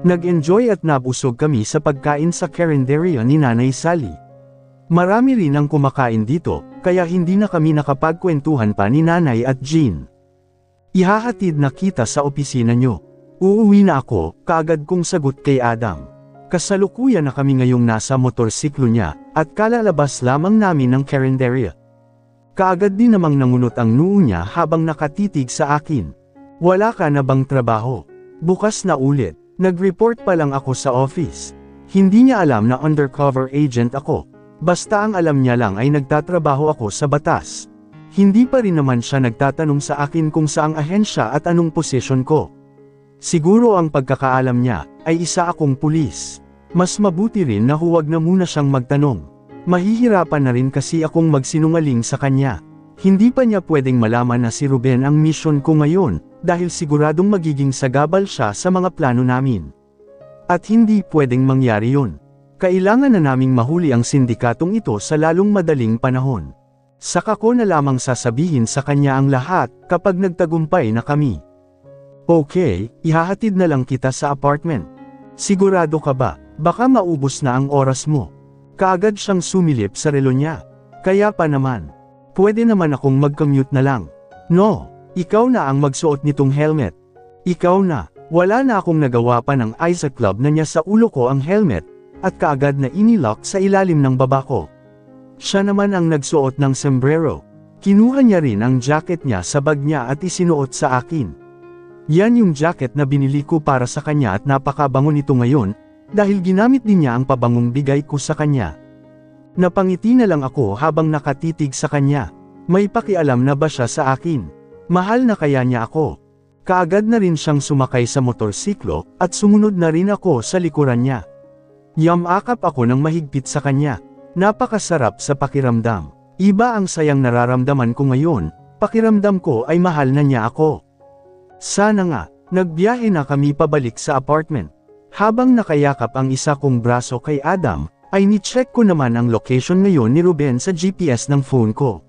Nag-enjoy at nabusog kami sa pagkain sa carinderia ni Nanay Sally. Marami rin ang kumakain dito, kaya hindi na kami nakapagkwentuhan pa ni Nanay at Jean. Ihahatid na kita sa opisina nyo. Uuwi na ako, kaagad kong sagot kay Adam. Kasalukuyan na kami ngayong nasa motorsiklo niya, at kalalabas lamang namin ng carinderia. Kaagad din namang nangunot ang noo niya habang nakatitig sa akin. Wala ka na bang trabaho? Bukas na ulit. Nag-report pa lang ako sa office. Hindi niya alam na undercover agent ako. Basta ang alam niya lang ay nagtatrabaho ako sa batas. Hindi pa rin naman siya nagtatanong sa akin kung saang ahensya at anong posisyon ko. Siguro ang pagkakaalam niya ay isa akong pulis. Mas mabuti rin na huwag na muna siyang magtanong. Mahihirapan na rin kasi akong magsinungaling sa kanya. Hindi pa niya pwedeng malaman na si Ruben ang mission ko ngayon, dahil siguradong magiging sagabal siya sa mga plano namin. At hindi pwedeng mangyari yun. Kailangan na naming mahuli ang sindikatong ito sa lalong madaling panahon. Saka ko na lamang sasabihin sa kanya ang lahat kapag nagtagumpay na kami. Okay, ihahatid na lang kita sa apartment. Sigurado ka ba? Baka maubos na ang oras mo. Kaagad siyang sumilip sa relo niya. Kaya pa naman. Pwede naman akong mag-commute na lang. No, ikaw na ang magsuot nitong helmet. Ikaw na. Wala na akong nagawa pa ng Isaac Club na niya sa ulo ko ang helmet, at kaagad na inilock sa ilalim ng baba ko. Siya naman ang nagsuot ng sombrero. Kinuha niya rin ang jacket niya sa bag niya at isinuot sa akin. Yan yung jacket na binili ko para sa kanya at napakabango nito ngayon, dahil ginamit din niya ang pabangong bigay ko sa kanya. Napangiti na lang ako habang nakatitig sa kanya. May pakialam na ba siya sa akin? Mahal na kaya niya ako? Kaagad na rin siyang sumakay sa motorsiklo, at sumunod na rin ako sa likuran niya. Yamakap ako ng mahigpit sa kanya. Napakasarap sa pakiramdam. Iba ang sayang nararamdaman ko ngayon, pakiramdam ko ay mahal na niya ako. Sana nga, nagbiyahe na kami pabalik sa apartment. Habang nakayakap ang isa kong braso kay Adam, ay ni-check ko naman ang location ngayon ni Ruben sa GPS ng phone ko.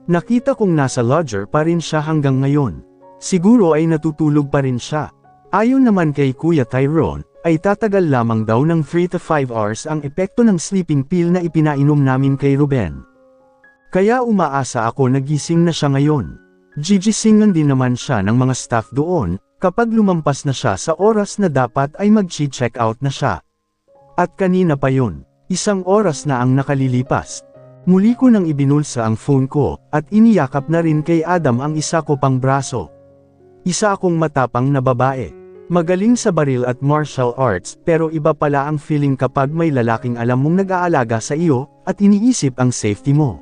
Nakita kong nasa lodger pa rin siya hanggang ngayon. Siguro ay natutulog pa rin siya. Ayon naman kay Kuya Tyrone, ay tatagal lamang daw ng 3 to 5 hours ang epekto ng sleeping pill na ipinainom namin kay Ruben. Kaya umaasa ako na gising na siya ngayon. Gigisingan din naman siya ng mga staff doon, kapag lumampas na siya sa oras na dapat ay mag-check out na siya. At kanina pa yun. 1 oras na ang nakalilipas. Muli ko nang ibinulsa ang phone ko, at iniyakap na rin kay Adam ang isa ko pang braso. Isa akong matapang na babae. Magaling sa baril at martial arts, pero iba pala ang feeling kapag may lalaking alam mong nag-aalaga sa iyo, at iniisip ang safety mo.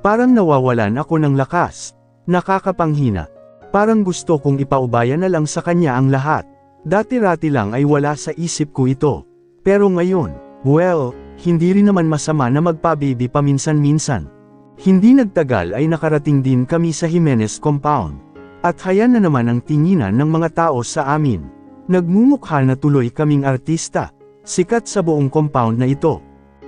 Parang nawawalan ako ng lakas. Nakakapanghina. Parang gusto kong ipaubaya na lang sa kanya ang lahat. Dati-rati lang ay wala sa isip ko ito. Pero ngayon, well, hindi rin naman masama na magpa-baby paminsan-minsan. Hindi nagtagal ay nakarating din kami sa Jimenez compound. At hayan na naman ang tinginan ng mga tao sa amin. Nagmumukha na tuloy kaming artista. Sikat sa buong compound na ito.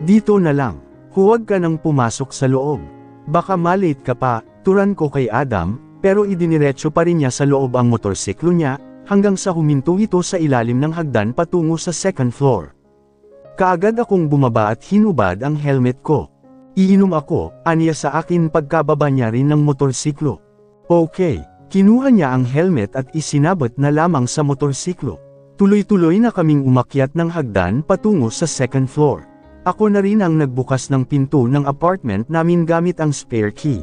Dito na lang. Huwag ka nang pumasok sa loob. Baka malate ka pa, turan ko kay Adam, pero idiniretso pa rin niya sa loob ang motorsiklo niya, hanggang sa huminto ito sa ilalim ng hagdan patungo sa 2nd floor. Kaagad akong bumaba at hinubad ang helmet ko. Iinom ako, aniya sa akin pagkababa niya rin ng motorsiklo. Okay, kinuha niya ang helmet at isinabot na lamang sa motorsiklo. Tuloy-tuloy na kaming umakyat ng hagdan patungo sa 2nd floor. Ako na rin ang nagbukas ng pinto ng apartment namin gamit ang spare key.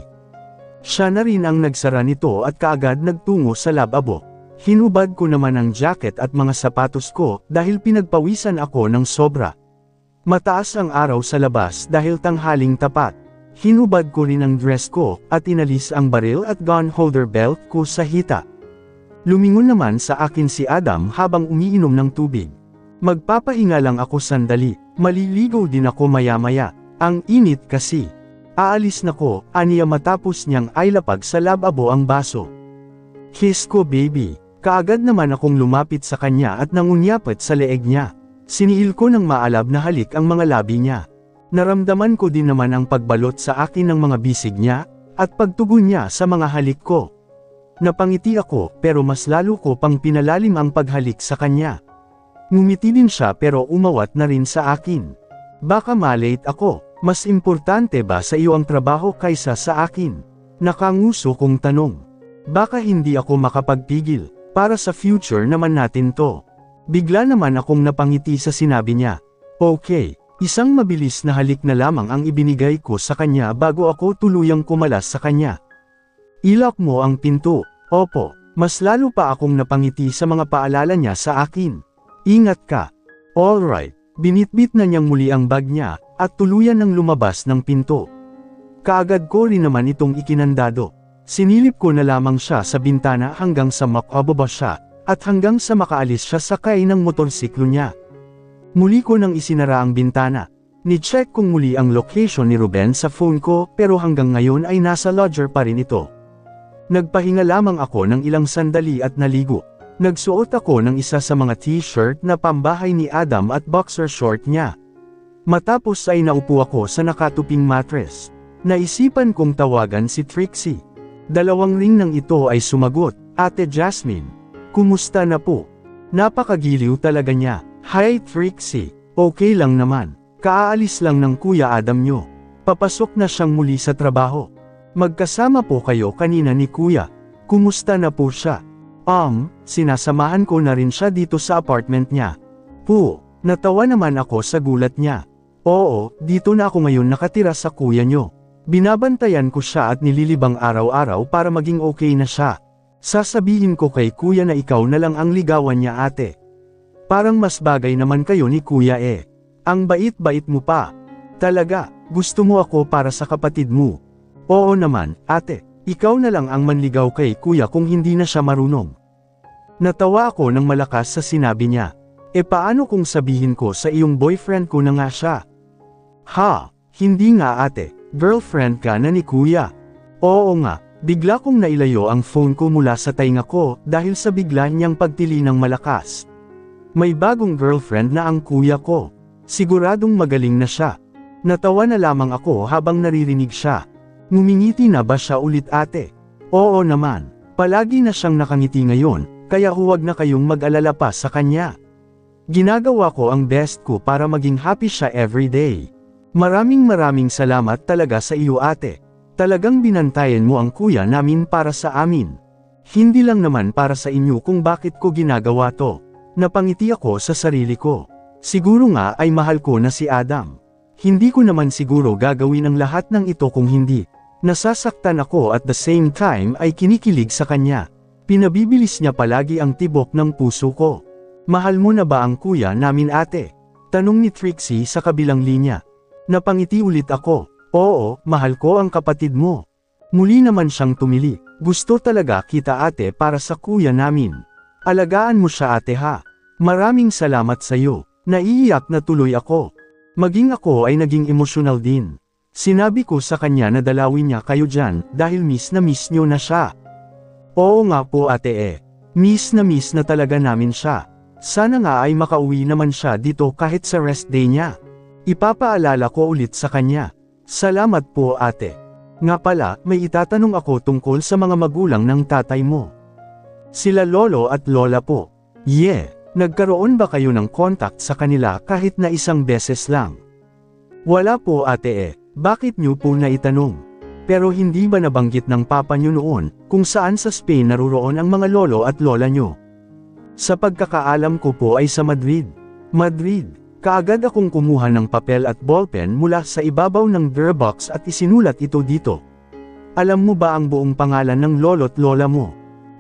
Siya na rin ang nagsara nito at kaagad nagtungo sa lababo. Hinubad ko naman ang jacket at mga sapatos ko dahil pinagpawisan ako ng sobra. Mataas ang araw sa labas dahil tanghaling tapat. Hinubad ko rin ang dress ko at inalis ang baril at gun holder belt ko sa hita. Lumingon naman sa akin si Adam habang umiinom ng tubig. Magpapahinga lang ako sandali, maliligaw din ako maya-maya. Ang init kasi. Aalis na ko, aniya matapos niyang ailapag sa lababo ang baso. Kiss ko baby. Kaagad naman akong lumapit sa kanya at nangunyapit sa leeg niya. Siniil ko ng maalab na halik ang mga labi niya. Naramdaman ko din naman ang pagbalot sa akin ng mga bisig niya, at pagtugon niya sa mga halik ko. Napangiti ako pero mas lalo ko pang pinalalim ang paghalik sa kanya. Ngumiti din siya pero umawat na rin sa akin. Baka malate ako, mas importante ba sa iyo ang trabaho kaysa sa akin? Nakanguso kong tanong. Baka hindi ako makapagpigil, para sa future naman natin to. Bigla naman akong napangiti sa sinabi niya. Okay, isang mabilis na halik na lamang ang ibinigay ko sa kanya bago ako tuluyang kumalas sa kanya. Ilak mo ang pinto. Opo, mas lalo pa akong napangiti sa mga paalala niya sa akin. Ingat ka. Alright, binitbit na niyang muli ang bag niya, at tuluyan ng lumabas ng pinto. Kaagad ko rin naman itong ikinandado. Sinilip ko na lamang siya sa bintana hanggang sa makababa siya, at hanggang sa makaalis siya sakay ng motorsiklo niya. Muli ko nang isinara ang bintana. Ni-check kong muli ang location ni Ruben sa phone ko pero hanggang ngayon ay nasa lodger pa rin ito. Nagpahinga lamang ako ng ilang sandali at naligo. Nagsuot ako ng isa sa mga t-shirt na pambahay ni Adam at boxer short niya. Matapos ay naupo ako sa nakatuping mattress. Naisipan kong tawagan si Trixie. 2 ring nang ito ay sumagot, Ate Jasmine. Kumusta na po? Napakagiliw talaga niya. Hi Trixie, okay lang naman. Kaaalis lang ng Kuya Adam nyo. Papasok na siyang muli sa trabaho. Magkasama po kayo kanina ni Kuya. Kumusta na po siya? Sinasamahan ko na rin siya dito sa apartment niya. Po, natawa naman ako sa gulat niya. Oo, dito na ako ngayon nakatira sa kuya nyo. Binabantayan ko siya at nililibang araw-araw para maging okay na siya. Sasabihin ko kay kuya na ikaw na lang ang ligawan niya ate. Parang mas bagay naman kayo ni kuya eh. Ang bait-bait mo pa. Talaga, gusto mo ako para sa kapatid mo. Oo naman, ate, ikaw na lang ang manligaw kay kuya kung hindi na siya marunong. Natawa ako ng malakas sa sinabi niya. E paano kung sabihin ko sa iyong boyfriend ko na nga siya? Ha, hindi nga ate, girlfriend ka na ni kuya. Oo nga, bigla kong nailayo ang phone ko mula sa tainga ko dahil sa bigla niyang pagtili ng malakas. May bagong girlfriend na ang kuya ko. Siguradong magaling na siya. Natawa na lamang ako habang naririnig siya. Ngumingiti na ba siya ulit ate? Oo naman, palagi na siyang nakangiti ngayon, kaya huwag na kayong mag-alala pa sa kanya. Ginagawa ko ang best ko para maging happy siya everyday. Maraming salamat talaga sa iyo ate. Talagang binantayan mo ang kuya namin para sa amin. Hindi lang naman para sa inyo kung bakit ko ginagawa to. Napangiti ako sa sarili ko. Siguro nga ay mahal ko na si Adam. Hindi ko naman siguro gagawin ang lahat ng ito kung hindi. Nasasaktan ako at the same time ay kinikilig sa kanya. Pinabibilis niya palagi ang tibok ng puso ko. Mahal mo na ba ang kuya namin ate? Tanong ni Trixie sa kabilang linya. Napangiti ulit ako. Oo, mahal ko ang kapatid mo. Muli naman siyang tumili. Gusto talaga kita ate para sa kuya namin. Alagaan mo siya ate ha. Maraming salamat sa iyo. Naiiyak na tuloy ako. Maging ako ay naging emosyonal din. Sinabi ko sa kanya na dalawin niya kayo dyan dahil miss na miss niyo na siya. Oo nga po ate Miss na talaga namin siya. Sana nga ay makauwi naman siya dito kahit sa rest day niya. Ipapaalala ko ulit sa kanya. Salamat po ate. Nga pala, may itatanong ako tungkol sa mga magulang ng tatay mo. Sila lolo at lola po. Nagkaroon ba kayo ng contact sa kanila kahit na isang beses lang? Wala po ate Bakit niyo po naitanong? Pero hindi ba nabanggit ng papa niyo noon, kung saan sa Spain naruroon ang mga lolo at lola niyo? Sa pagkakaalam ko po ay sa Madrid. Kaagad akong kumuha ng papel at ballpen mula sa ibabaw ng gearbox at isinulat ito dito. Alam mo ba ang buong pangalan ng lolo't lola mo?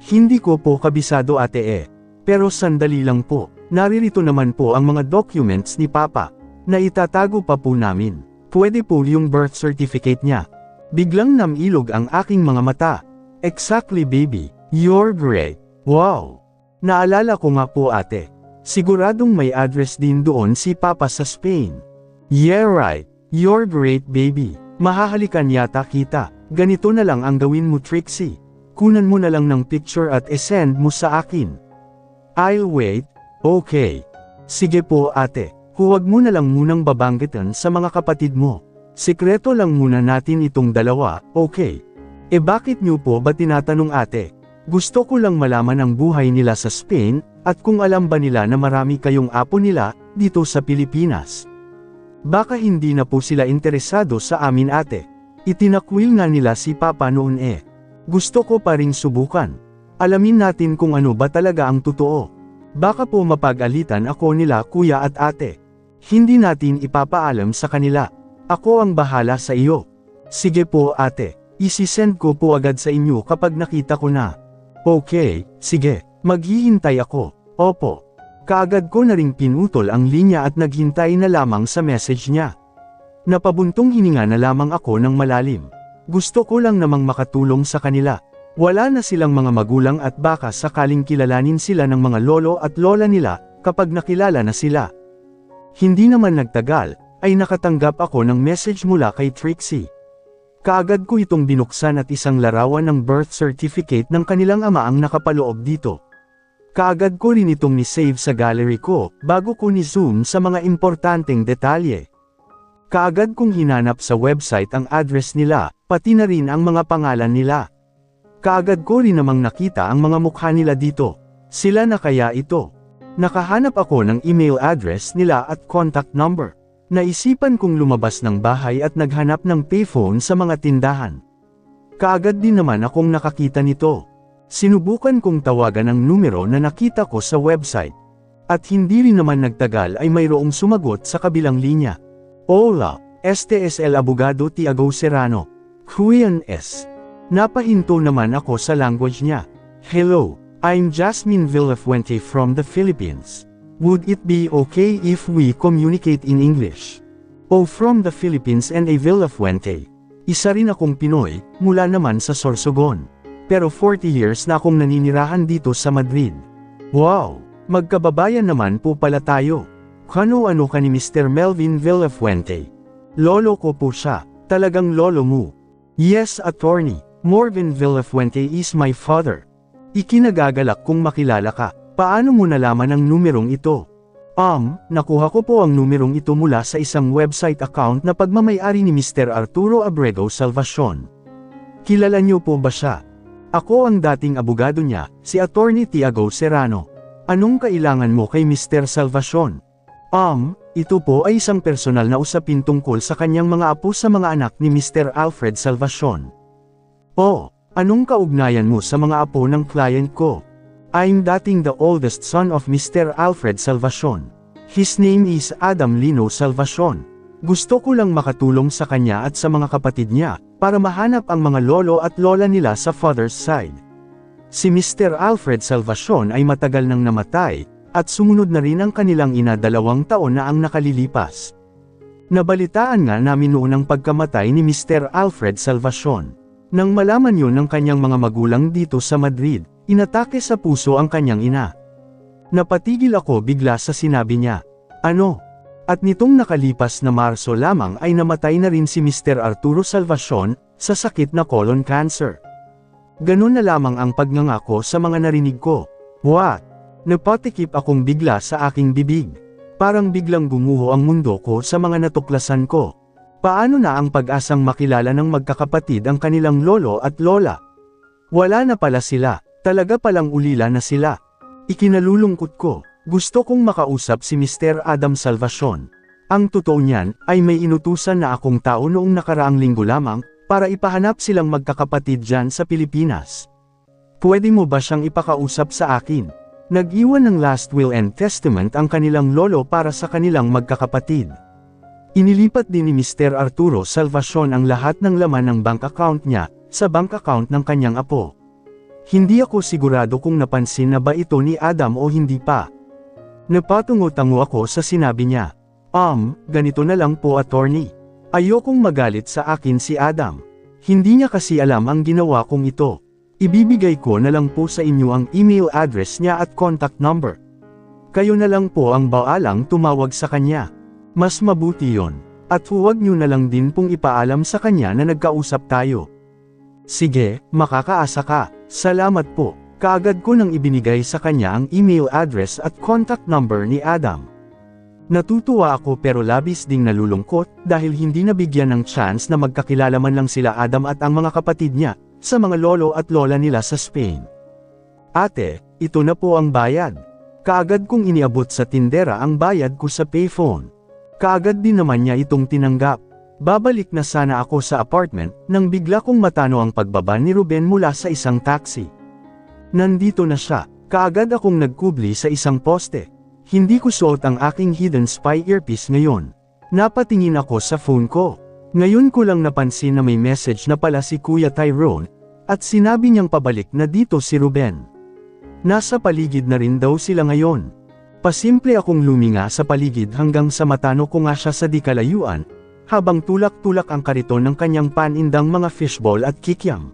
Hindi ko po kabisado ate Pero sandali lang po, naririto naman po ang mga documents ni Papa, na itatago pa po namin. Pwede po yung birth certificate niya. Biglang namilog ang aking mga mata. Exactly baby, you're great. Wow! Naalala ko nga po ate. Siguradong may address din doon si Papa sa Spain. Yeah right, you're great baby. Mahahalikan yata kita. Ganito na lang ang gawin mo Trixie. Kunan mo na lang ng picture at isend mo sa akin. I'll wait. Okay. Sige po ate. Huwag mo na lang munang babanggitan sa mga kapatid mo. Sikreto lang muna natin itong dalawa, okay? Bakit niyo po ba tinatanong ate? Gusto ko lang malaman ang buhay nila sa Spain, At kung alam ba nila na marami kayong apo nila, dito sa Pilipinas? Baka hindi na po sila interesado sa amin ate. Itinakwil nga nila si Papa noon eh. Gusto ko pa ring subukan. Alamin natin kung ano ba talaga ang totoo. Baka po mapag-alitan ako nila kuya at ate. Hindi natin ipapaalam sa kanila. Ako ang bahala sa iyo. Sige po ate, isisend ko po agad sa inyo kapag nakita ko na. Okay, sige, maghihintay ako. Opo. Kaagad ko na ring pinutol ang linya at naghintay na lamang sa message niya. Napabuntong hininga na lamang ako ng malalim. Gusto ko lang namang makatulong sa kanila. Wala na silang mga magulang at baka sakaling kilalanin sila ng mga lolo at lola nila kapag nakilala na sila. Hindi naman nagtagal, ay nakatanggap ako ng message mula kay Trixie. Kaagad ko itong binuksan at isang larawan ng birth certificate ng kanilang ama ang nakapaloob dito. Kaagad ko rin itong ni-save sa gallery ko, bago ko ni-zoom sa mga importanteng detalye. Kaagad kong hinanap sa website ang address nila, pati na rin ang mga pangalan nila. Kaagad ko rin namang nakita ang mga mukha nila dito. Sila na kaya ito? Nakahanap ako ng email address nila at contact number. Naisipan kong lumabas ng bahay at naghanap ng payphone sa mga tindahan. Kaagad din naman akong nakakita nito. Sinubukan kong tawagan ang numero na nakita ko sa website. At hindi rin naman nagtagal ay mayroong sumagot sa kabilang linya. Hola, este es el abogado Tiago Serrano. Juan S. Napahinto naman ako sa language niya. Hello, I'm Jasmine Villafuente from the Philippines. Would it be okay if we communicate in English? Oh, from the Philippines and a Villafuente. Isa rin akong Pinoy, mula naman sa Sorsogon. Pero 40 years na akong naninirahan dito sa Madrid. Wow! Magkababayan naman po pala tayo. Kano-ano ka ni Mr. Melvin Villafuente? Lolo ko po siya. Talagang lolo mo? Yes, attorney. Morvin Villafuente is my father. Ikinagagalak kung makilala ka. Paano mo nalaman ang numerong ito? Nakuha ko po ang numerong ito mula sa isang website account na pagmamay-ari ni Mr. Arturo Abrego Salvacion. Kilala niyo po ba siya? Ako ang dating abogado niya, si Attorney Tiago Serrano. Anong kailangan mo kay Mr. Salvacion? Ito po ay isang personal na usapin tungkol sa kanyang mga apo sa mga anak ni Mr. Alfred Salvacion. Oh, anong kaugnayan mo sa mga apo ng client ko? I'm dating the oldest son of Mr. Alfred Salvacion. His name is Adam Lino Salvacion. Gusto ko lang makatulong sa kanya at sa mga kapatid niya, para mahanap ang mga lolo at lola nila sa father's side. Si Mr. Alfred Salvacion ay matagal nang namatay, at sumunod na rin ang kanilang ina 2 taon na ang nakalilipas. Nabalitaan nga namin noon ang pagkamatay ni Mr. Alfred Salvacion. Nang malaman yun ng kanyang mga magulang dito sa Madrid, inatake sa puso ang kanyang ina. Napatigil ako bigla sa sinabi niya. Ano? At nitong nakalipas na Marso lamang ay namatay na rin si Mr. Arturo Salvacion, sa sakit na colon cancer. Ganun na lamang ang pagnangako sa mga narinig ko. What? Napatikip akong bigla sa aking bibig. Parang biglang gumuho ang mundo ko sa mga natuklasan ko. Paano na ang pag-asang makilala ng magkakapatid ang kanilang lolo at lola? Wala na pala sila, talaga palang ulila na sila. Ikinalulungkot ko. Gusto kong makausap si Mr. Adam Salvacion. Ang totoo niyan, ay may inutusan na akong tao noong nakaraang linggo lamang, para ipahanap silang magkakapatid dyan sa Pilipinas. Pwede mo ba siyang ipakausap sa akin? Nag-iwan ng last will and testament ang kanilang lolo para sa kanilang magkakapatid. Inilipat din ni Mr. Arturo Salvacion ang lahat ng laman ng bank account niya, sa bank account ng kanyang apo. Hindi ako sigurado kung napansin na ba ito ni Adam o hindi pa. Napatungo-tango ako sa sinabi niya. Ganito na lang po attorney. Ayokong magalit sa akin si Adam. Hindi niya kasi alam ang ginawa kong ito. Ibibigay ko na lang po sa inyo ang email address niya at contact number. Kayo na lang po ang baalang tumawag sa kanya. Mas mabuti yon. At huwag niyo na lang din pong ipaalam sa kanya na nagkausap tayo. Sige, makakaasa ka. Salamat po. Kaagad ko nang ibinigay sa kanya ang email address at contact number ni Adam. Natutuwa ako pero labis ding nalulungkot dahil hindi nabigyan ng chance na magkakilala man lang sila Adam at ang mga kapatid niya sa mga lolo at lola nila sa Spain. Ate, ito na po ang bayad. Kaagad kong iniabot sa tindera ang bayad ko sa payphone. Kaagad din naman niya itong tinanggap. Babalik na sana ako sa apartment, nang bigla kong matano ang pagbaba ni Ruben mula sa isang taxi. Nandito na siya, kaagad akong nagkubli sa isang poste. Hindi ko suot ang aking hidden spy earpiece ngayon. Napatingin ako sa phone ko. Ngayon ko lang napansin na may message na pala si Kuya Tyrone, at sinabi niyang pabalik na dito si Ruben. Nasa paligid na rin daw sila ngayon. Pasimple akong luminga sa paligid hanggang sa matano ko nga siya sa di kalayuan, habang tulak-tulak ang kariton ng kanyang panindang mga fishball at kikiam.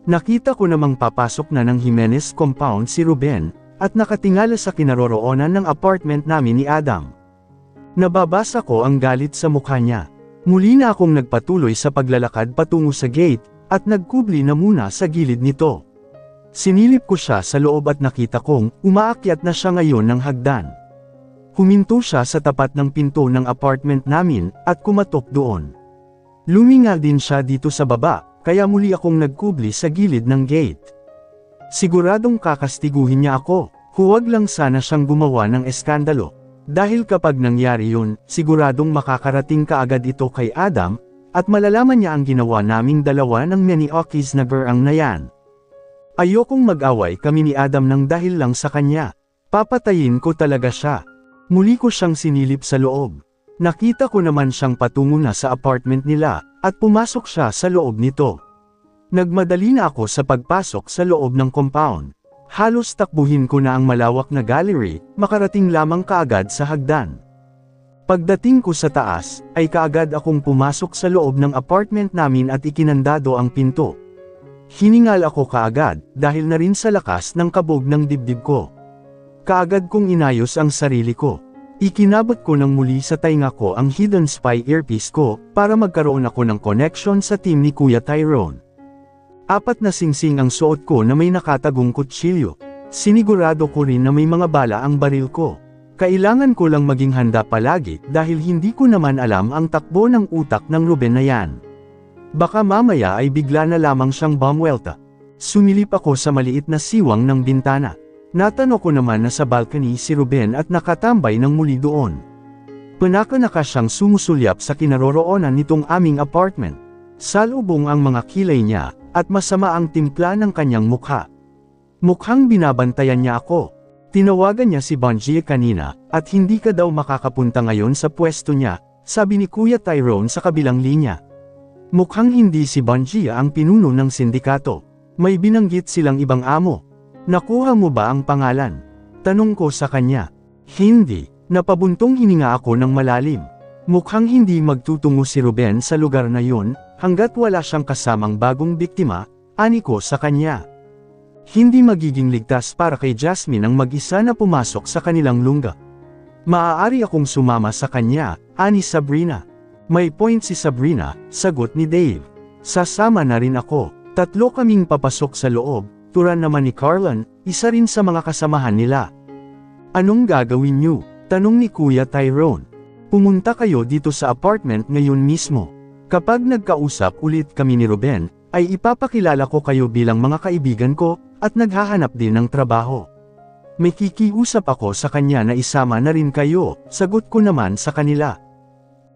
Nakita ko namang papasok na ng Jimenez compound si Ruben, at nakatingala sa kinaroroonan ng apartment namin ni Adam. Nababasa ko ang galit sa mukha niya. Muli na akong nagpatuloy sa paglalakad patungo sa gate, at nagkubli na muna sa gilid nito. Sinilip ko siya sa loob at nakita kong umaakyat na siya ngayon ng hagdan. Huminto siya sa tapat ng pinto ng apartment namin at kumatok doon. Lumingal din siya dito sa baba, kaya muli akong nagkubli sa gilid ng gate. Siguradong kakastiguhin niya ako, huwag lang sana siyang gumawa ng eskandalo. Dahil kapag nangyari yun, siguradong makakarating kaagad ito kay Adam, at malalaman niya ang ginawa naming dalawa ng Maniokis na berang na yan. Ayokong mag-away kami ni Adam nang dahil lang sa kanya. Papatayin ko talaga siya. Muli ko siyang sinilip sa loob. Nakita ko naman siyang patungo na sa apartment nila, at pumasok siya sa loob nito. Nagmadali na ako sa pagpasok sa loob ng compound. Halos takbuhin ko na ang malawak na gallery, makarating lamang kaagad sa hagdan. Pagdating ko sa taas, ay kaagad akong pumasok sa loob ng apartment namin at ikinandado ang pinto. Hiningal ako kaagad, dahil na rin sa lakas ng kabog ng dibdib ko. Kaagad kong inayos ang sarili ko. Ikinabot ko ng muli sa tainga ko ang hidden spy earpiece ko, para magkaroon ako ng connection sa team ni Kuya Tyrone. 4 na singsing ang suot ko na may nakatagong kutsilyo. Sinigurado ko rin na may mga bala ang baril ko. Kailangan ko lang maging handa palagi, dahil hindi ko naman alam ang takbo ng utak ng Ruben na yan. Baka mamaya ay bigla na lamang siyang bumwelta. Sumilip ako sa maliit na siwang ng bintana. Natano ko naman na sa balcony si Ruben at nakatambay ng muli doon. Panaka-naka siyang sumusulyap sa kinaroroonan nitong aming apartment. Salubong ang mga kilay niya, at masama ang timpla ng kanyang mukha. Mukhang binabantayan niya ako. Tinawagan niya si Bonji kanina, at hindi ka daw makakapunta ngayon sa pwesto niya, sabi ni Kuya Tyrone sa kabilang linya. Mukhang hindi si Bonji ang pinuno ng sindikato. May binanggit silang ibang amo. Nakuha mo ba ang pangalan? Tanong ko sa kanya. Hindi. Napabuntong hininga ako ng malalim. Mukhang hindi magtutungo si Ruben sa lugar na yun, hanggat wala siyang kasamang bagong biktima, ani ko sa kanya. Hindi magiging ligtas para kay Jasmine ang mag-isa na pumasok sa kanilang lungga. Maaari akong sumama sa kanya, ani Sabrina. May point si Sabrina, sagot ni Dave. Sasama na rin ako. 3 kaming papasok sa loob, turan naman ni Carlin, isa rin sa mga kasamahan nila. Anong gagawin niyo? Tanong ni Kuya Tyrone. Pumunta kayo dito sa apartment ngayon mismo. Kapag nagkausap ulit kami ni Ruben, ay ipapakilala ko kayo bilang mga kaibigan ko, at naghahanap din ng trabaho. May kikiusap ako sa kanya na isama na rin kayo, sagot ko naman sa kanila.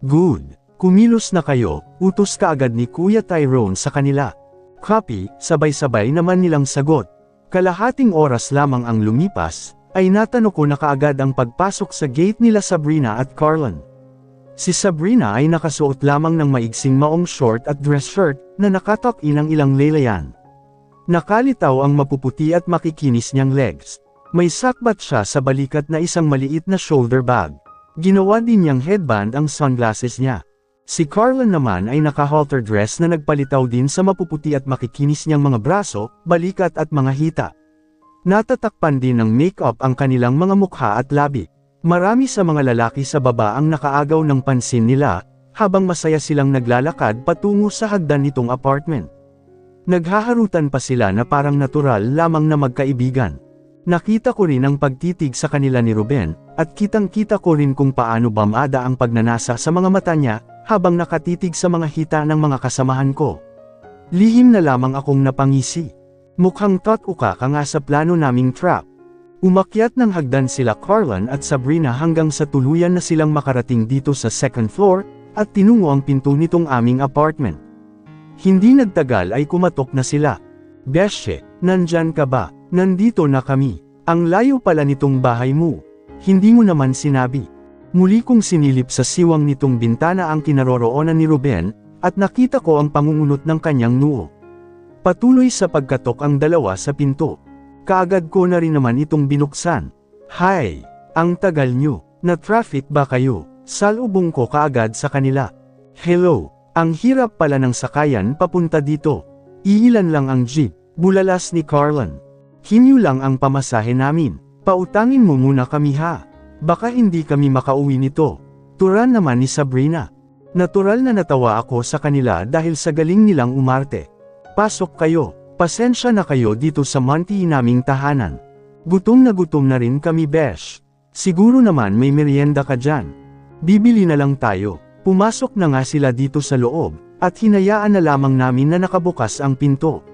Good. Kumilos na kayo, utos kaagad ni Kuya Tyrone sa kanila. Copy, sabay-sabay naman nilang sagot. Kalahating oras lamang ang lumipas, ay natano ko na kaagad ang pagpasok sa gate nila Sabrina at Carlin. Si Sabrina ay nakasuot lamang ng maigsing maong short at dress shirt, na nakatok-in ang ilang lelayan. Nakalitaw ang mapuputi at makikinis niyang legs. May sakbat siya sa balikat na isang maliit na shoulder bag. Ginawa din niyang headband ang sunglasses niya. Si Carlin naman ay naka-halter dress na nagpalitaw din sa mapuputi at makikinis niyang mga braso, balikat at mga hita. Natatakpan din ng make-up ang kanilang mga mukha at labi. Marami sa mga lalaki sa baba ang nakaagaw ng pansin nila, habang masaya silang naglalakad patungo sa hagdan nitong apartment. Naghaharutan pa sila na parang natural lamang na magkaibigan. Nakita ko rin ang pagtitig sa kanila ni Ruben, at kitang-kita ko rin kung paano bamada ang pagnanasa sa mga mata niya, habang nakatitig sa mga hita ng mga kasamahan ko. Lihim na lamang akong napangisi. Mukhang tot-uka ka nga sa plano naming trap. Umakyat ng hagdan sila Carlan at Sabrina hanggang sa tuluyan na silang makarating dito sa second floor, at tinungo ang pinto nitong aming apartment. Hindi nagtagal ay kumatok na sila. "Beshe, nandyan ka ba? Nandito na kami. Ang layo pala nitong bahay mo. Hindi mo naman sinabi." Muli kong sinilip sa siwang nitong bintana ang kinaroroonan ni Ruben, at nakita ko ang pangungunot ng kanyang noo. Patuloy sa pagkatok ang dalawa sa pinto. Kaagad ko na rin naman itong binuksan. "Hi! Ang tagal nyo. Na-traffic ba kayo?" Salubong ko kaagad sa kanila. "Hello! Ang hirap pala ng sakayan papunta dito. Iilan lang ang jeep," bulalas ni Carlan. "Hinyo lang ang pamasahe namin. Pautangin mo muna kami ha. Baka hindi kami makauwi nito." Turan naman ni Sabrina. Natural na natawa ako sa kanila dahil sa galing nilang umarte. "Pasok kayo. Pasensya na kayo dito sa munti naming tahanan. Gutom na rin kami besh. Siguro naman may merienda ka dyan. Bibili na lang tayo." Pumasok na nga sila dito sa loob, at hinayaan na lamang namin na nakabukas ang pinto.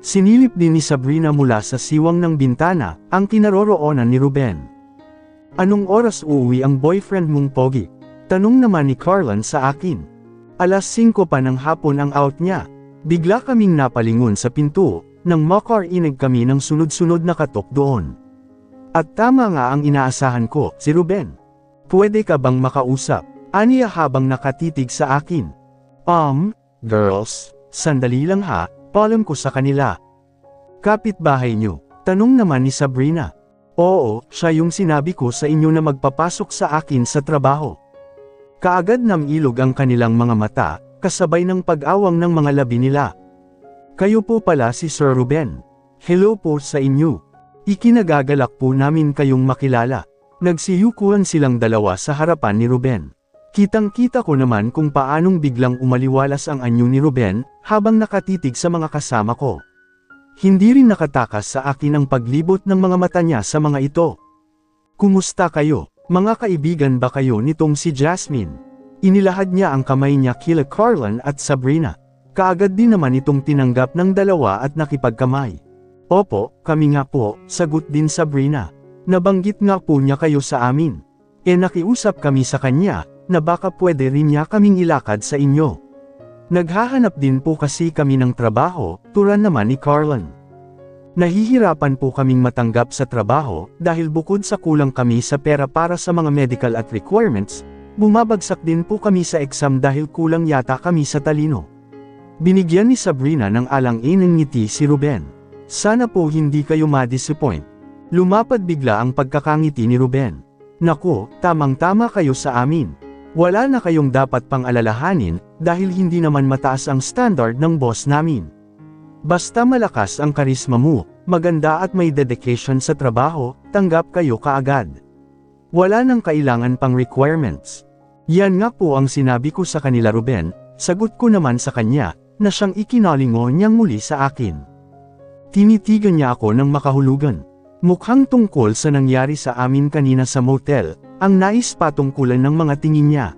Sinilip din ni Sabrina mula sa siwang ng bintana, ang kinaroroonan ni Ruben. "Anong oras uuwi ang boyfriend mong pogi?" Tanong naman ni Carlan sa akin. "Alas 5 pa ng hapon ang out niya." Bigla kaming napalingon sa pinto, nang makarinig kami ng sunod-sunod na katok doon. At tama nga ang inaasahan ko, si Ruben. "Pwede ka bang makausap?" aniya habang nakatitig sa akin. Girls, sandali lang ha, paalam ko sa kanila." "Kapitbahay niyo?" tanong naman ni Sabrina. "Oo, siya yung sinabi ko sa inyo na magpapasok sa akin sa trabaho." Kaagad namilog ang kanilang mga mata, kasabay ng pag-awang ng mga labi nila. "Kayo po pala si Sir Ruben. Hello po sa inyo. Ikinagagalak po namin kayong makilala." Nagsiyukuan silang dalawa sa harapan ni Ruben. Kitang-kita ko naman kung paanong biglang umaliwalas ang anyo ni Ruben, habang nakatitig sa mga kasama ko. Hindi rin nakatakas sa akin ang paglibot ng mga mata niya sa mga ito. "Kumusta kayo? Mga kaibigan ba kayo nitong si Jasmine?" Inilahad niya ang kamay niya kila Carlan at Sabrina. Kaagad din naman itong tinanggap ng dalawa at nakipagkamay. "Opo, kami nga po," sagot din Sabrina. "Nabanggit nga po niya kayo sa amin. Nakiusap kami sa kanya, na baka pwede rin niya kaming ilakad sa inyo. Naghahanap din po kasi kami ng trabaho," turan naman ni Carlan. "Nahihirapan po kaming matanggap sa trabaho, dahil bukod sa kulang kami sa pera para sa mga medical at requirements, bumabagsak din po kami sa exam dahil kulang yata kami sa talino." Binigyan ni Sabrina ng alang-inang ngiti si Ruben. "Sana po hindi kayo ma-disappoint." Lumapad bigla ang pagkakangiti ni Ruben. "Naku, tamang-tama kayo sa amin. Wala na kayong dapat pang alalahanin, dahil hindi naman mataas ang standard ng boss namin. Basta malakas ang karisma mo, maganda at may dedication sa trabaho, tanggap kayo kaagad. Wala nang kailangan pang requirements." "Yan nga po ang sinabi ko sa kanila Ruben," sagot ko naman sa kanya, na siyang ikinalingon niyang muli sa akin. Tinitigan niya ako ng makahulugan. Mukhang tungkol sa nangyari sa amin kanina sa motel, ang nais patungkulan ng mga tingin niya.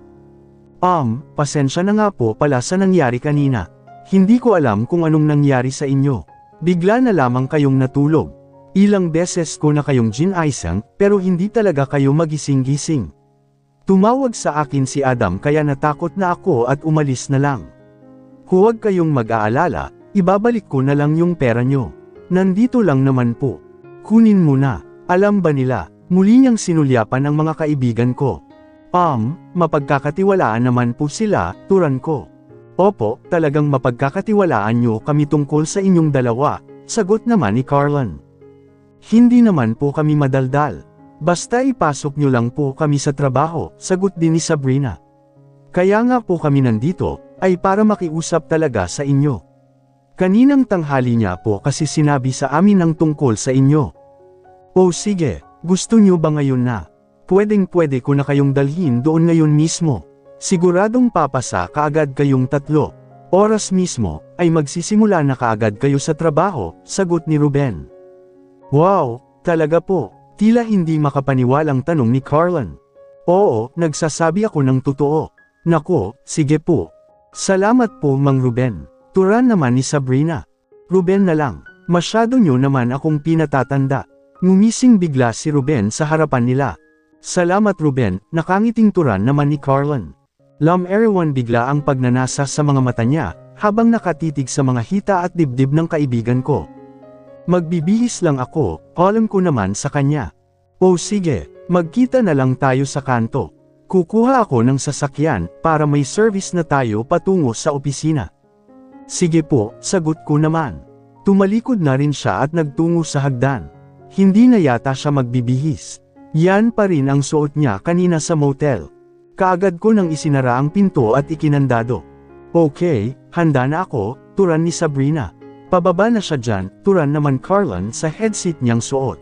Pasensya na nga po pala sa nangyari kanina. Hindi ko alam kung anong nangyari sa inyo. Bigla na lamang kayong natulog. Ilang beses ko na kayong ginaisang, pero hindi talaga kayo magising-gising. Tumawag sa akin si Adam kaya natakot na ako at umalis na lang. Huwag kayong mag-aalala, ibabalik ko na lang yung pera nyo. Nandito lang naman po. Kunin mo na. Alam ba nila, muli niyang sinulyapan ang mga kaibigan ko. Mapagkakatiwalaan naman po sila, turan ko. Opo, talagang mapagkakatiwalaan nyo kami tungkol sa inyong dalawa, sagot naman ni Carlan. Hindi naman po kami madaldal. Basta ipasok nyo lang po kami sa trabaho, sagot din ni Sabrina. Kaya nga po kami nandito, ay para makiusap talaga sa inyo. Kaninang tanghali niya po kasi sinabi sa amin ang tungkol sa inyo. O sige, gusto nyo ba ngayon na? Pwedeng-pwede ko na kayong dalhin doon ngayon mismo. Siguradong papasa kaagad kayong 3 oras mismo, ay magsisimula na kaagad kayo sa trabaho, sagot ni Ruben. Wow, talaga po, tila hindi makapaniwalang tanong ni Carlan. Oo, nagsasabi ako ng totoo. Nako, sige po. Salamat po Mang Ruben. Turan naman ni Sabrina. Ruben na lang, masyado nyo naman akong pinatatanda. Ngumising bigla si Ruben sa harapan nila. Salamat Ruben, nakangiting turan naman ni Carlin. Lam-eriwan bigla ang pagnanasa sa mga mata niya, habang nakatitig sa mga hita at dibdib ng kaibigan ko. Magbibihis lang ako, alam ko naman sa kanya. O sige, magkita na lang tayo sa kanto. Kukuha ako ng sasakyan, para may service na tayo patungo sa opisina. Sige po, sagot ko naman. Tumalikod na rin siya at nagtungo sa hagdan. Hindi na yata siya magbibihis. Yan pa rin ang suot niya kanina sa motel. Kaagad ko nang isinara ang pinto at ikinandado. Okay, handa na ako, turan ni Sabrina. Pababa na siya dyan, turan naman Carlin sa headset niyang suot.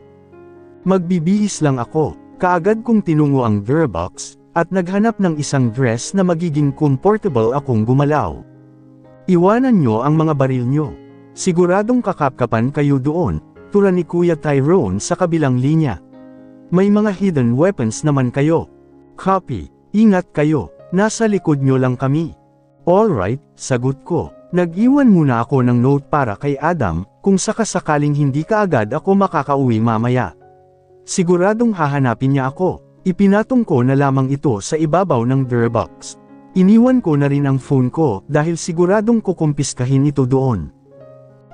Magbibihis lang ako, kaagad kong tinungo ang gearbox, at naghanap ng isang dress na magiging comfortable akong gumalaw. Iwanan nyo ang mga baril nyo. Siguradong kakapkapan kayo doon, turan ni Kuya Tyrone sa kabilang linya. May mga hidden weapons naman kayo. Copy, ingat kayo, nasa likod nyo lang kami. Alright, sagot ko. Nag-iwan muna ako ng note para kay Adam, kung sakasakaling hindi kaagad ako makakauwi mamaya. Siguradong hahanapin niya ako. Ipinatong ko na lamang ito sa ibabaw ng gearbox. Iniwan ko na rin ang phone ko dahil siguradong kukumpiskahin ito doon.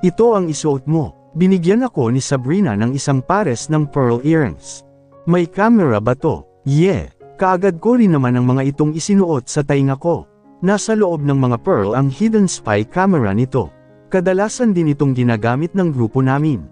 Ito ang isuot mo. Binigyan ako ni Sabrina ng isang pares ng pearl earrings. May camera ba to? Yeah, kaagad ko rin naman ang mga itong isinuot sa tainga ko. Nasa loob ng mga pearl ang hidden spy camera nito. Kadalasan din itong ginagamit ng grupo namin.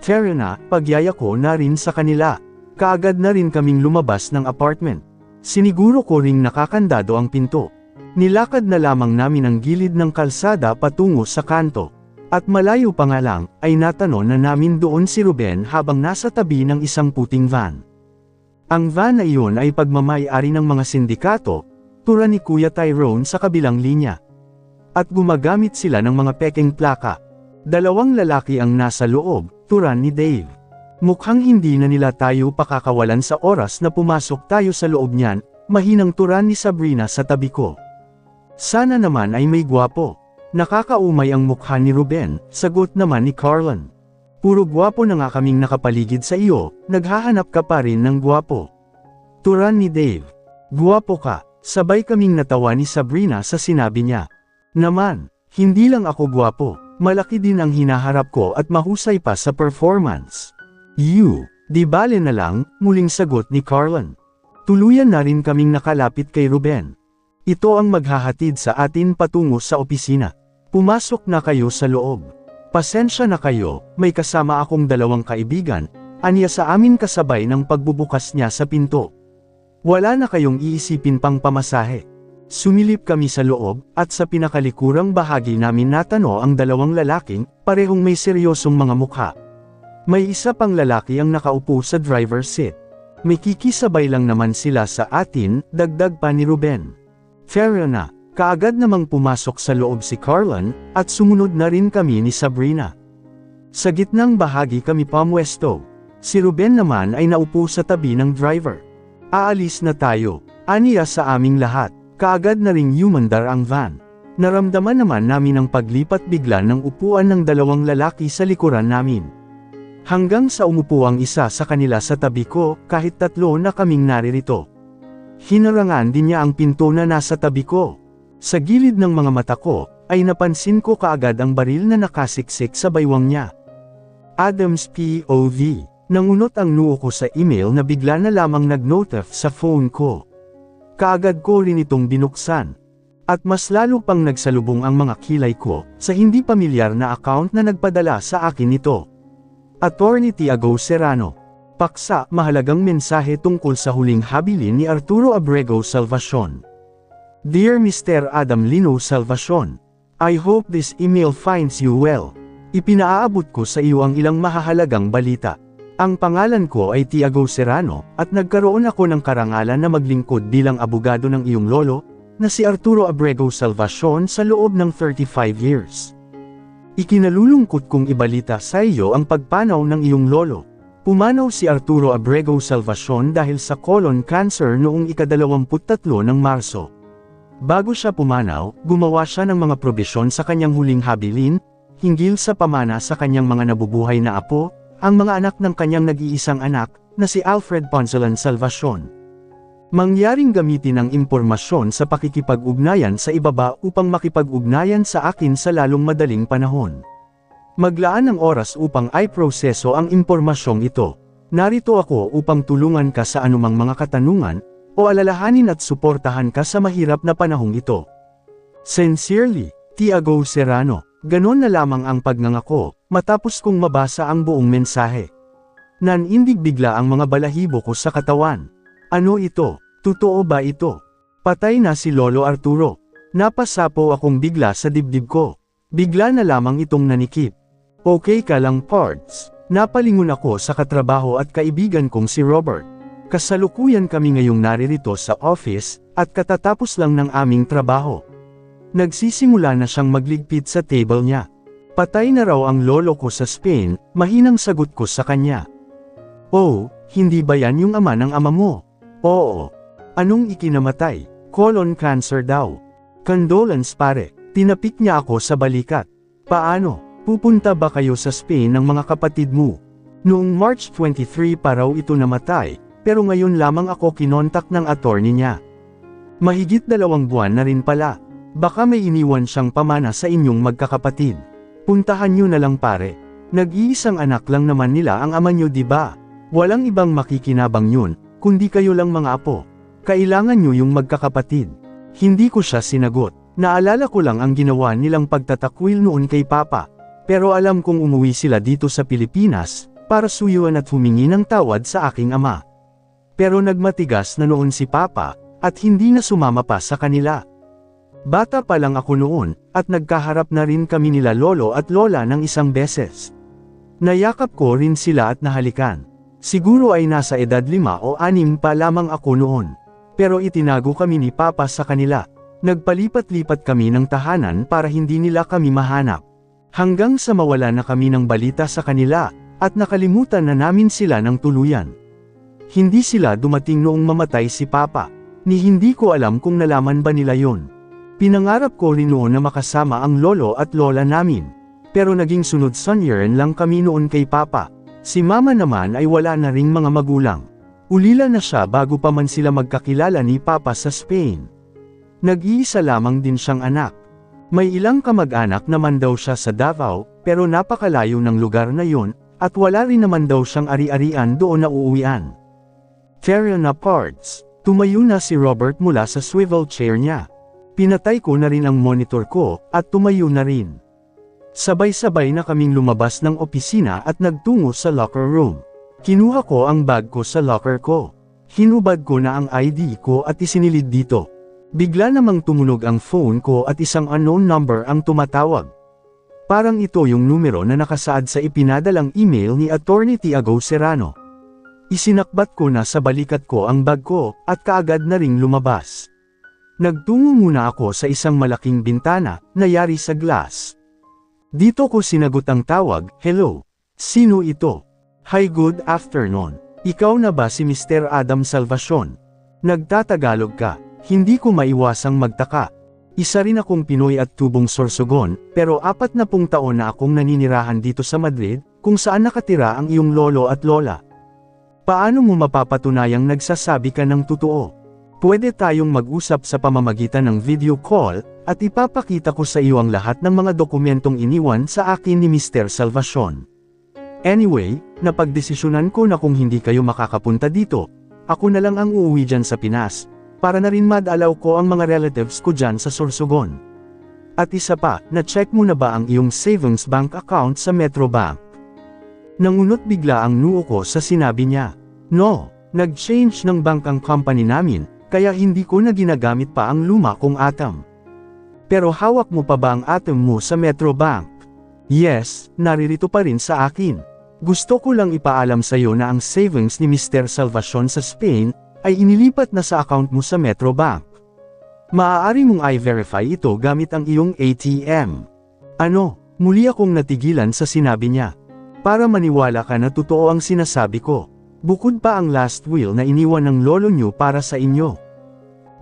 Tara na, pagyaya ko na rin sa kanila. Kaagad na rin kaming lumabas ng apartment. Siniguro ko ring nakakandado ang pinto. Nilakad na lamang namin ang gilid ng kalsada patungo sa kanto. At malayo pa nga lang, ay natanon na namin doon si Ruben habang nasa tabi ng isang puting van. Ang van na iyon ay pagmamay-ari ng mga sindikato, tura ni Kuya Tyrone sa kabilang linya. At gumagamit sila ng mga pekeng plaka. Dalawang lalaki ang nasa loob, tura ni Dave. Mukhang hindi na nila tayo pakakawalan sa oras na pumasok tayo sa loob niyan, mahinang tura ni Sabrina sa tabi ko. Sana naman ay may gwapo. Nakakaumay ang mukha ni Ruben, sagot naman ni Carlin. Puro gwapo na nga kaming nakapaligid sa iyo, naghahanap ka pa rin ng gwapo. Turan ni Dave. Gwapo ka, sabay kaming natawa ni Sabrina sa sinabi niya. Naman, hindi lang ako gwapo, malaki din ang hinaharap ko at mahusay pa sa performance. Di bale na lang, muling sagot ni Carlin. Tuluyan na rin kaming nakalapit kay Ruben. Ito ang maghahatid sa atin patungo sa opisina. Pumasok na kayo sa loob. Pasensya na kayo, may kasama akong dalawang kaibigan, aniya sa amin kasabay ng pagbubukas niya sa pinto. Wala na kayong iisipin pang pamasahe. Sumilip kami sa loob, at sa pinakalikurang bahagi namin natano ang dalawang lalaking, parehong may seryosong mga mukha. May isa pang lalaki ang nakaupo sa driver's seat. May kikisabay lang naman sila sa atin, dagdag pa ni Ruben. Fair na. Kaagad namang pumasok sa loob si Carlin, at sumunod na rin kami ni Sabrina. Sa gitnang bahagi kami pamwesto. Si Ruben naman ay naupo sa tabi ng driver. Aalis na tayo, aniya sa aming lahat. Kaagad na ring humandar ang van. Naramdaman naman namin ang paglipat bigla ng upuan ng dalawang lalaki sa likuran namin. Hanggang sa umupo ang isa sa kanila sa tabi ko, kahit tatlo na kaming naririto. Hinarangan din niya ang pinto na nasa tabi ko. Sa gilid ng mga mata ko, ay napansin ko kaagad ang baril na nakasiksik sa baywang niya. Adam's POV. Nangunot ang noo ko sa email na bigla na lamang nag-notif sa phone ko. Kaagad ko rin itong binuksan. At mas lalo pang nagsalubong ang mga kilay ko, sa hindi pamilyar na account na nagpadala sa akin ito. Attorney Tiago Serrano. Paksa, mahalagang mensahe tungkol sa huling habilin ni Arturo Abrego Salvacion. Dear Mr. Adam Lino Salvacion, I hope this email finds you well. Ipinaaabot ko sa iyo ang ilang mahahalagang balita. Ang pangalan ko ay Tiago Serrano, at nagkaroon ako ng karangalan na maglingkod bilang abogado ng iyong lolo, na si Arturo Abrego Salvacion sa loob ng 35 years. Ikinalulungkot kong ibalita sa iyo ang pagpanaw ng iyong lolo. Pumanaw si Arturo Abrego Salvacion dahil sa colon cancer noong ika-23 ng Marso. Bago siya pumanaw, gumawa siya ng mga probisyon sa kanyang huling habilin, hinggil sa pamana sa kanyang mga nabubuhay na apo, ang mga anak ng kanyang nag-iisang anak, na si Alfred Poncelan Salvacion. Mangyaring gamitin ang impormasyon sa pakikipag-ugnayan sa ibaba upang makipag-ugnayan sa akin sa lalong madaling panahon. Maglaan ng oras upang i-proseso ang impormasyong ito. Narito ako upang tulungan ka sa anumang mga katanungan, o alalahanin at suportahan ka sa mahirap na panahong ito. Sincerely, Tiago Serrano. Ganon na lamang ang pagngangako, matapos kong mabasa ang buong mensahe. Nanindig bigla ang mga balahibo ko sa katawan. Ano ito? Totoo ba ito? Patay na si Lolo Arturo. Napasapo akong bigla sa dibdib ko. Bigla na lamang itong nanikip. Okay ka lang, Pards? Napalingon ako sa katrabaho at kaibigan kong si Robert. Kasalukuyan kami ngayong naririto sa office, at katatapos lang ng aming trabaho. Nagsisimula na siyang magligpit sa table niya. Patay na raw ang lolo ko sa Spain, mahinang sagot ko sa kanya. Oh, hindi ba yan yung ama ng ama mo? Oo. Anong ikinamatay? Colon cancer daw. Condolence pare. Tinapik niya ako sa balikat. Paano? Pupunta ba kayo sa Spain ng mga kapatid mo? Noong March 23 pa raw ito namatay, pero ngayon lamang ako kinontak ng attorney niya. Mahigit 2 buwan na rin pala. Baka may iniwan siyang pamana sa inyong magkakapatid. Puntahan nyo na lang pare. Nag-iisang anak lang naman nila ang ama nyo, diba? Walang ibang makikinabang yun, kundi kayo lang mga apo. Kailangan nyo yung magkakapatid. Hindi ko siya sinagot. Naalala ko lang ang ginawa nilang pagtatakwil noon kay Papa. Pero alam kong umuwi sila dito sa Pilipinas, para suyuan at humingi ng tawad sa aking ama. Pero nagmatigas na noon si Papa, at hindi na sumama pa sa kanila. Bata pa lang ako noon, at nagkaharap na rin kami nila lolo at lola ng isang beses. Nayakap ko rin sila at nahalikan. Siguro ay nasa edad 5 o 6 pa lamang ako noon. Pero itinago kami ni Papa sa kanila. Nagpalipat-lipat kami ng tahanan para hindi nila kami mahanap. Hanggang sa mawala na kami ng balita sa kanila, at nakalimutan na namin sila ng tuluyan. Hindi sila dumating noong mamatay si Papa, ni hindi ko alam kung nalaman ba nila yon. Pinangarap ko rin noon na makasama ang lolo at lola namin. Pero naging sunod sunyeran lang kami noon kay Papa. Si Mama naman ay wala na ring mga magulang. Ulila na siya bago pa man sila magkakilala ni Papa sa Spain. Nag-iisa lamang din siyang anak. May ilang kamag-anak naman daw siya sa Davao, pero napakalayo ng lugar na yon, at wala rin naman daw siyang ari-arian doon na uuwian. Fair na Pards. Tumayo na si Robert mula sa swivel chair niya. Pinatay ko na rin ang monitor ko, at tumayo na rin. Sabay-sabay na kaming lumabas ng opisina at nagtungo sa locker room. Kinuha ko ang bag ko sa locker ko. Hinubad ko na ang ID ko at isinilid dito. Bigla namang tumunog ang phone ko at isang unknown number ang tumatawag. Parang ito yung numero na nakasaad sa ipinadalang email ni Attorney Tiago Serrano. Isinakbat ko na sa balikat ko ang bag ko, at kaagad na ring lumabas. Nagtungo muna ako sa isang malaking bintana, na yari sa glass. Dito ko sinagot ang tawag, "Hello. Sino ito?" "Hi, good afternoon. Ikaw na ba si Mr. Adam Salvacion?" "Nagtatagalog ka." Hindi ko maiwasang magtaka. Isa rin akong Pinoy at tubong Sorsogon, pero 40 taon na akong naninirahan dito sa Madrid, kung saan nakatira ang iyong lolo at lola. Paano mo mapapatunayang nagsasabi ka ng totoo? Pwede tayong mag-usap sa pamamagitan ng video call, at ipapakita ko sa iyo ang lahat ng mga dokumentong iniwan sa akin ni Mr. Salvacion. Anyway, napagdesisyonan ko na kung hindi kayo makakapunta dito, ako na lang ang uuwi dyan sa Pinas, para na rin madalaw ko ang mga relatives ko dyan sa Sorsogon. At isa pa, na-check mo na ba ang iyong savings bank account sa Metrobank? Nangunot bigla ang noo ko sa sinabi niya. No, nag-change ng bank ang company namin, kaya hindi ko na ginagamit pa ang luma kong ATM. Pero hawak mo pa ba ang ATM mo sa Metrobank? Yes, naririto pa rin sa akin. Gusto ko lang ipaalam sa iyo na ang savings ni Mr. Salvacion sa Spain, ay inilipat na sa account mo sa Metrobank. Maaari mong i-verify ito gamit ang iyong ATM. Ano? Muli akong natigilan sa sinabi niya. Para maniwala ka na totoo ang sinasabi ko. Bukod pa ang last will na iniwan ng lolo nyo para sa inyo.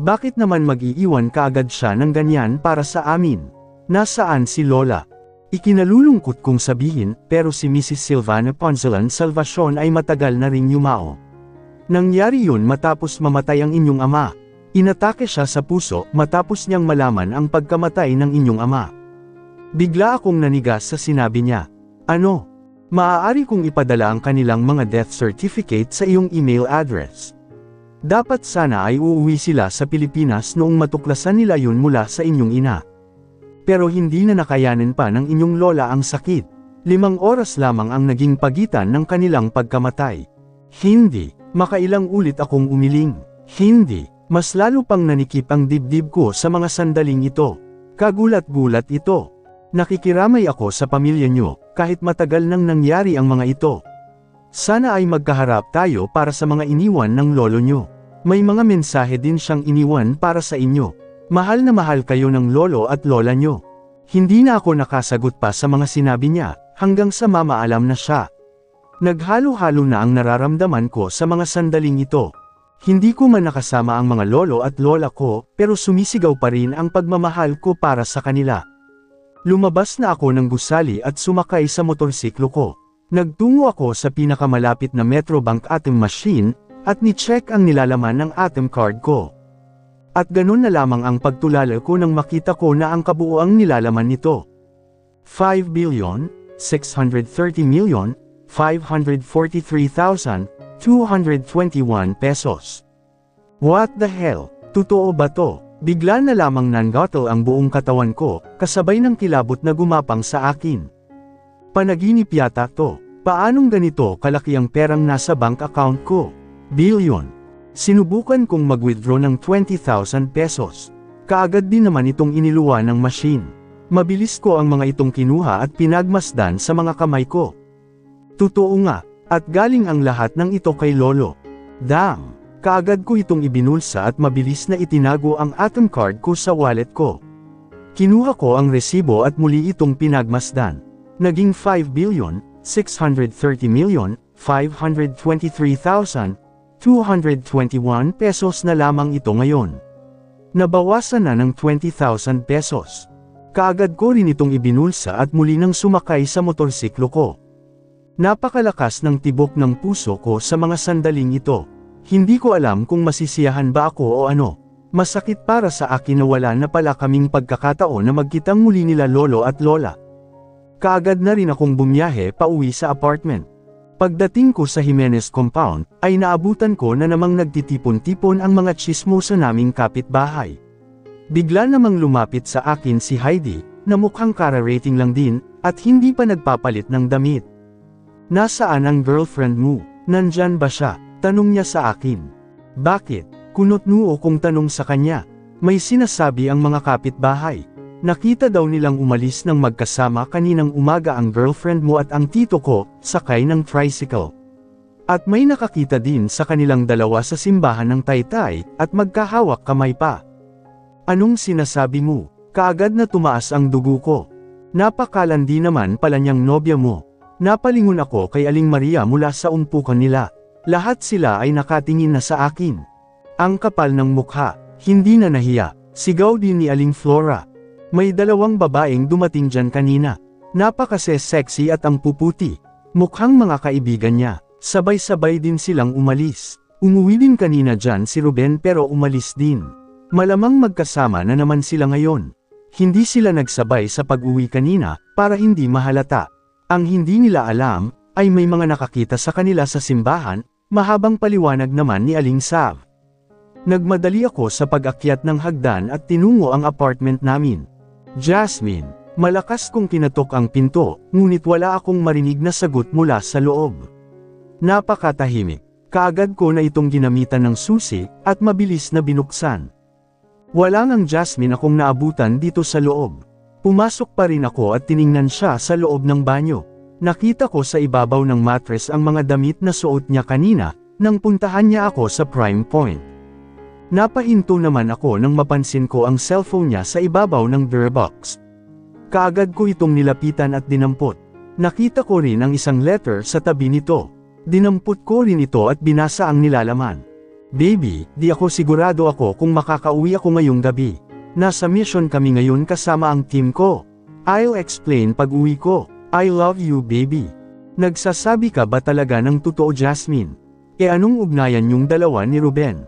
Bakit naman mag-iiwan kaagad siya ng ganyan para sa amin? Nasaan si Lola? Ikinalulungkot kong sabihin, pero si Mrs. Silvana Ponzalan Salvacion ay matagal na ring yumao. Nangyari yun matapos mamatay ang inyong ama. Inatake siya sa puso matapos niyang malaman ang pagkamatay ng inyong ama. Bigla akong nanigas sa sinabi niya. Ano? Maaari kong ipadala ang kanilang mga death certificate sa iyong email address. Dapat sana ay uuwi sila sa Pilipinas noong matuklasan nila yun mula sa inyong ina. Pero hindi na nakayanin pa ng inyong lola ang sakit. 5 oras lamang ang naging pagitan ng kanilang pagkamatay. Hindi, makailang ulit akong umiling. Hindi, mas lalo pang nanikip ang dibdib ko sa mga sandaling ito. Kagulat-gulat ito. Nakikiramay ako sa pamilya nyo, kahit matagal nang nangyari ang mga ito. Sana ay magkaharap tayo para sa mga iniwan ng lolo nyo. May mga mensahe din siyang iniwan para sa inyo. Mahal na mahal kayo ng lolo at lola nyo. Hindi na ako nakasagot pa sa mga sinabi niya, hanggang sa mamaalam na siya. Naghalo-halo na ang nararamdaman ko sa mga sandaling ito. Hindi ko man nakasama ang mga lolo at lola ko, pero sumisigaw pa rin ang pagmamahal ko para sa kanila. Lumabas na ako ng gusali at sumakay sa motorsiklo ko. Nagtungo ako sa pinakamalapit na Metrobank ATM machine, at ni-check ang nilalaman ng ATM card ko. At ganun na lamang ang pagtulala ko nang makita ko na ang kabuuang nilalaman nito. 5,630,543,221 pesos. What the hell? Totoo ba to? Bigla na lamang nanggotol ang buong katawan ko, kasabay ng kilabot na gumapang sa akin. Panaginip yata to. Paanong ganito kalaki ang perang nasa bank account ko? Billion. Sinubukan kong mag-withdraw ng 20,000 pesos. Kaagad din naman itong iniluwa ng machine. Mabilis ko ang mga itong kinuha at pinagmasdan sa mga kamay ko. Totoo nga, at galing ang lahat ng ito kay lolo. Damn! Kaagad ko itong ibinulsa at mabilis na itinago ang ATM card ko sa wallet ko. Kinuha ko ang resibo at muli itong pinagmasdan. Naging 5,630,523,221 pesos na lamang ito ngayon. Nabawasan na ng 20,000 pesos. Kaagad ko rin itong ibinulsa at muli nang sumakay sa motorsiklo ko. Napakalakas ng tibok ng puso ko sa mga sandaling ito. Hindi ko alam kung masisiyahan ba ako o ano. Masakit para sa akin na wala na pala kaming pagkakataon na magkitang muli nila lolo at lola. Kaagad na rin akong bumiyahe pauwi sa apartment. Pagdating ko sa Jimenez compound, ay naabutan ko na namang nagtitipon-tipon ang mga tsismoso naming kapitbahay. Bigla namang lumapit sa akin si Heidi, na mukhang kararating lang din, at hindi pa nagpapalit ng damit. Nasaan ang girlfriend mo? Nandyan ba siya? Tanong niya sa akin. Bakit? Kunot-nuo kong tanong sa kanya. May sinasabi ang mga kapitbahay. Nakita daw nilang umalis ng magkasama kaninang umaga ang girlfriend mo at ang tito ko, sakay ng tricycle. At may nakakita din sa kanilang dalawa sa simbahan ng Taytay, at magkahawak kamay pa. Anong sinasabi mo? Kaagad na tumaas ang dugo ko. Napakalandi naman pala niyang nobya mo. Napalingon ako kay Aling Maria mula sa umpukan nila. Lahat sila ay nakatingin na sa akin. Ang kapal ng mukha, hindi na nahiya, sigaw din ni Aling Flora. May dalawang babaeng dumating dyan kanina. Napakase-sexy at ang puputi. Mukhang mga kaibigan niya. Sabay-sabay din silang umalis. Umuwi din kanina dyan si Ruben pero umalis din. Malamang magkasama na naman sila ngayon. Hindi sila nagsabay sa pag-uwi kanina, para hindi mahalata. Ang hindi nila alam, ay may mga nakakita sa kanila sa simbahan, mahabang paliwanag naman ni Aling Sav. Nagmadali ako sa pag-akyat ng hagdan at tinungo ang apartment namin. Jasmine, malakas kong kinatok ang pinto, ngunit wala akong marinig na sagot mula sa loob. Napakatahimik. Kaagad ko na itong ginamitan ng susi, at mabilis na binuksan. Wala ngang Jasmine akong naabutan dito sa loob. Pumasok pa rin ako at tiningnan siya sa loob ng banyo. Nakita ko sa ibabaw ng mattress ang mga damit na suot niya kanina, nang puntahan niya ako sa Prime Point. Napahinto naman ako nang mapansin ko ang cellphone niya sa ibabaw ng drawer box. Kaagad ko itong nilapitan at dinampot. Nakita ko rin ang isang letter sa tabi nito. Dinampot ko rin ito at binasa ang nilalaman. Baby, di ako sigurado ako kung makakauwi ako ngayong gabi. Nasa mission kami ngayon kasama ang team ko. I'll explain pag-uwi ko. I love you baby. Nagsasabi ka ba talaga ng totoo Jasmine? Anong ugnayan yung dalawa ni Ruben?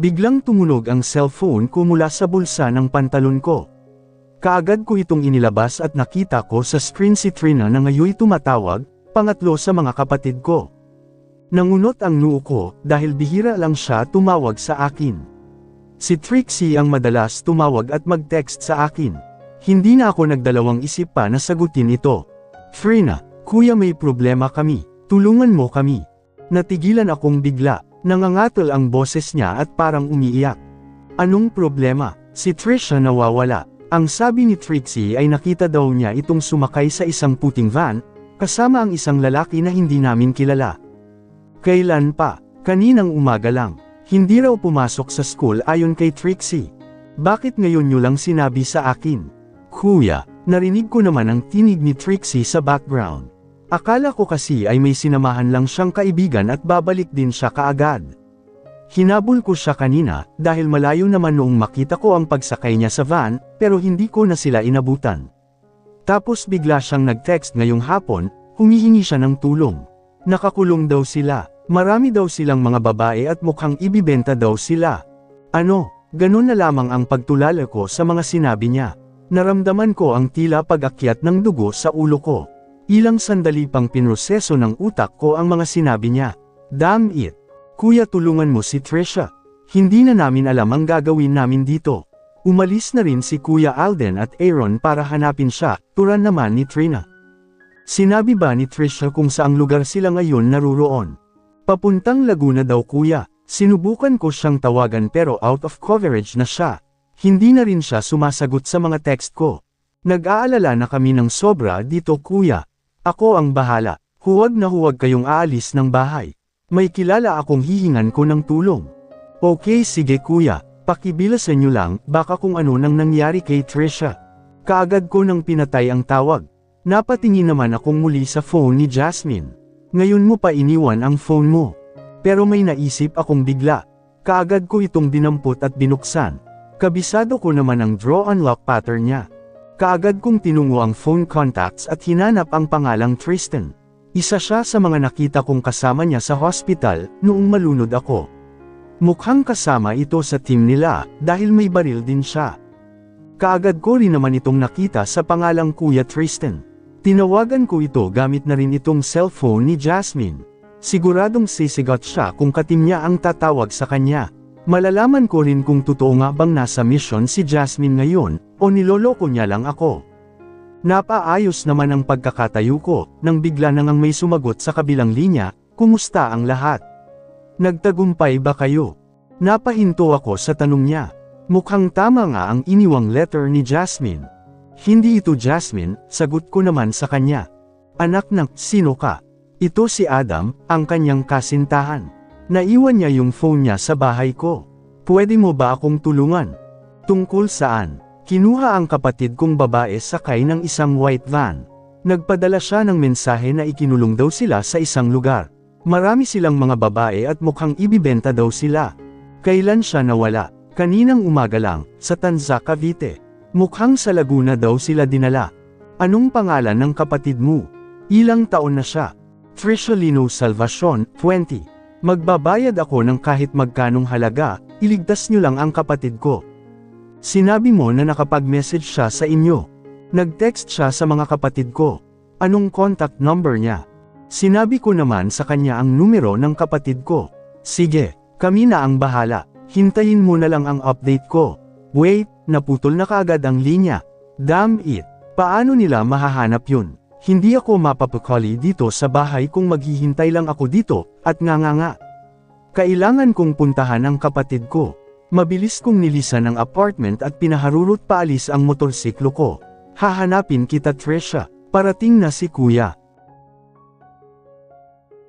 Biglang tumunog ang cellphone ko mula sa bulsa ng pantalon ko. Kaagad ko itong inilabas at nakita ko sa screen si Trina na ngayoy tumatawag, pangatlo sa mga kapatid ko. Nangunot ang noo ko dahil bihira lang siya tumawag sa akin. Si Trixie ang madalas tumawag at mag-text sa akin. Hindi na ako nagdalawang isip pa na sagutin ito. Trina, kuya may problema kami, tulungan mo kami. Natigilan akong bigla, nangangatol ang boses niya at parang umiiyak. Anong problema? Si Trisha nawawala. Ang sabi ni Trixie ay nakita daw niya itong sumakay sa isang puting van, kasama ang isang lalaki na hindi namin kilala. Kailan pa? Kaninang umaga lang. Hindi raw pumasok sa school ayon kay Trixie. Bakit ngayon niyo lang sinabi sa akin? Kuya, narinig ko naman ang tinig ni Trixie sa background. Akala ko kasi ay may sinamahan lang siyang kaibigan at babalik din siya kaagad. Hinabol ko siya kanina, dahil malayo naman noong makita ko ang pagsakay niya sa van, pero hindi ko na sila inabutan. Tapos bigla siyang nag-text ngayong hapon, humihingi siya ng tulong. Nakakulong daw sila, marami daw silang mga babae at mukhang ibibenta daw sila. Ano, ganun na lamang ang pagtulala ko sa mga sinabi niya. Naramdaman ko ang tila pag-akyat ng dugo sa ulo ko. Ilang sandali pang pinroseso ng utak ko ang mga sinabi niya. Damn it! Kuya tulungan mo si Trisha. Hindi na namin alam ang gagawin namin dito. Umalis na rin si Kuya Alden at Aaron para hanapin siya, turan naman ni Trina. Sinabi ba ni Trisha kung saang lugar sila ngayon naruroon? Papuntang Laguna daw kuya. Sinubukan ko siyang tawagan pero out of coverage na siya. Hindi na rin siya sumasagot sa mga text ko. Nag-aalala na kami ng sobra dito kuya. Ako ang bahala, huwag na huwag kayong aalis ng bahay. May kilala akong hihingan ko ng tulong. Okay sige kuya, pakibilasan niyo lang, baka kung ano nang nangyari kay Trisha. Kaagad ko nang pinatay ang tawag. Napatingin naman akong muli sa phone ni Jasmine. Ngayon mo pa iniwan ang phone mo. Pero may naisip akong bigla. Kaagad ko itong dinampot at binuksan. Kabisado ko naman ang draw unlock pattern niya. Kaagad kong tinungo ang phone contacts at hinanap ang pangalang Tristan. Isa siya sa mga nakita kong kasama niya sa hospital noong malunod ako. Mukhang kasama ito sa team nila dahil may baril din siya. Kaagad ko rin naman itong nakita sa pangalang Kuya Tristan. Tinawagan ko ito gamit na rin itong cellphone ni Jasmine. Siguradong sisigot siya kung katim niya ang tatawag sa kanya. Malalaman ko rin kung totoo nga bang nasa mission si Jasmine ngayon, o niloloko niya lang ako. Napaayos naman ang pagkakatayo ko, nang bigla nang may sumagot sa kabilang linya, kumusta ang lahat? Nagtagumpay ba kayo? Napahinto ako sa tanong niya. Mukhang tama nga ang iniwang letter ni Jasmine. Hindi ito Jasmine, sagot ko naman sa kanya. Anak ng, sino ka? Ito si Adam, ang kanyang kasintahan. Naiwan niya yung phone niya sa bahay ko. Pwede mo ba akong tulungan? Tungkol saan? Kinuha ang kapatid kong babae sakay ng isang white van. Nagpadala siya ng mensahe na ikinulong daw sila sa isang lugar. Marami silang mga babae at mukhang ibibenta daw sila. Kailan siya nawala? Kaninang umaga lang, sa Tanza, Cavite. Mukhang sa Laguna daw sila dinala. Anong pangalan ng kapatid mo? Ilang taon na siya? Trisha Lino Salvacion, 20. Magbabayad ako ng kahit magkanong halaga, iligtas niyo lang ang kapatid ko. Sinabi mo na nakapag-message siya sa inyo. Nag-text siya sa mga kapatid ko. Anong contact number niya? Sinabi ko naman sa kanya ang numero ng kapatid ko. Sige, kami na ang bahala. Hintayin mo na lang ang update ko. Wait, naputol na kaagad ang linya. Damn it! Paano nila mahahanap yun? Hindi ako mapapakali dito sa bahay kung maghihintay lang ako dito, at nga. Kailangan kong puntahan ang kapatid ko. Mabilis kong nilisan ang apartment at pinaharurot paalis ang motorsiklo ko. Hahanapin kita Trisha, parating na si kuya.